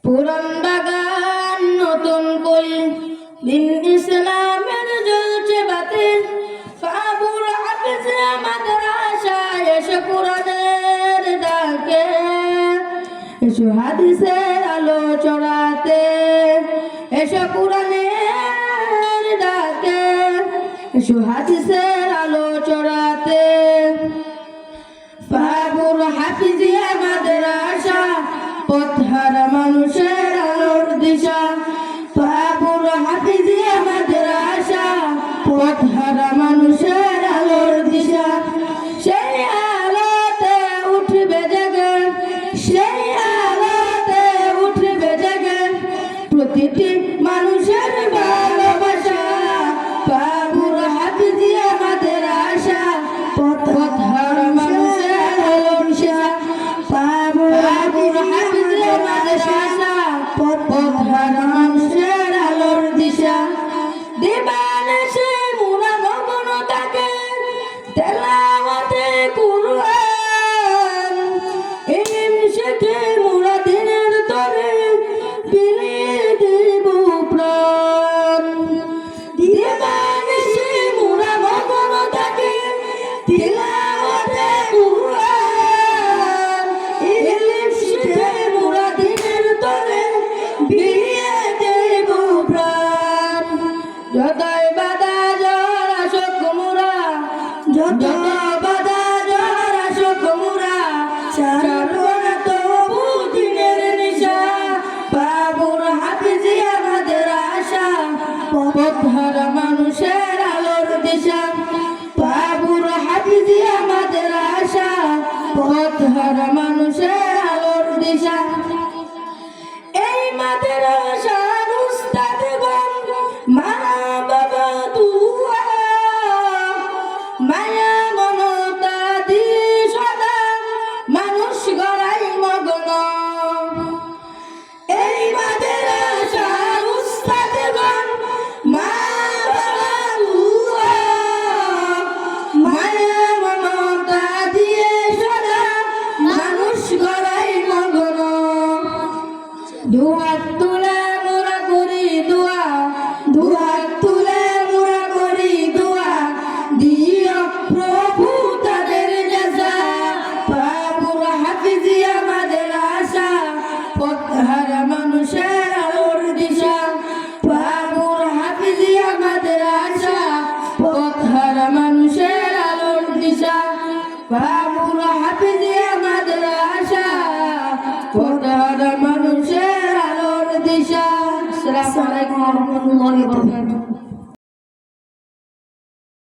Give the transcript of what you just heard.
পুরান বাগান নতুন কলি দিন ইসলামের জ্বলছে বাতি বাবুর হাফিজ মাদ্রাসায় এসে কোরআনের ডাকে এসো হাদিসের আলো চড়াতে এসো কোরআনের ডাকে এসো হাদিসের আলো চড়াতে বাবুর হাফিজিয়া মাদ্রাসা পথহারা মানুষের আলোর দিশা বাবুর হাফিজিয়া মাদ্রাসা পথহারা মানুষের আলোর দিশা সেই আলোতে উঠবে জেগে সেই আলোতে উঠবে জেগে প্রতিটি মানুষের ভালোবাসা বাবুর হাফিজিয়া মাদ্রাসা পথহারা মানুষের আলোর দিশা বাবুর হাফিজিয়া মাদ্রাসা পথহারা মানুষের আলোর দিশা দিবানিশি মুরা মগ্ন থাকে তেলাওয়াতে কুরআন ইলম শিখে মুরা দিনের তরে বিলিয়ে দেব প্রাণ দিবানিশি মুরা মগ্ন থাকে তেলাওয়াতে কুরআন ইলম শিখে মুরা দিনের তরে বিলিয়ে দেব প্রাণ যতই বাধা ঝড় আসুক মোরা যত বাধা ঝড় আসুক মোরা ছাড়বো না তবু দিনের নিশা বাবুর হাফিজিয়া মাদ্রাসা পথহারা মানুষের আলোর দিশা বাবুর হাফিজিয়া মাদ্রাসা পথহারা মানুষের আলোর দিশা এই মাদ্রাসার উস্তাদগণ মা বাবা দুয়া মায়া মমতা দিয়ে সদা মানুষ গড়াই মগ্ন এই মাদ্রাসার উস্তাদগণ মা বাবা দুয়া মায়া মমতা দিয়ে সদা মানুষ গড়াই মগ্ন দুহাত তুলে মোরা করি দোয়া দুহাত তুলে মোরা করি দোয়া দিও প্রভু তাদের জাযা বাবুর হাফিজিয়া মাদ্রাসা পথহারা মানুষের আলোর দিশা বাবুর হাফিজিয়া মাদ্রাসা পথহারা মানুষের আলোর দিশা বাবুর হাফিজিয়া মাদ্রাসা পথহারা মানুষের আলোর দিশা। আসসালামু আলাইকুম ওয়া রাহমাতুল্লাহি ওয়া বারাকাতুহু।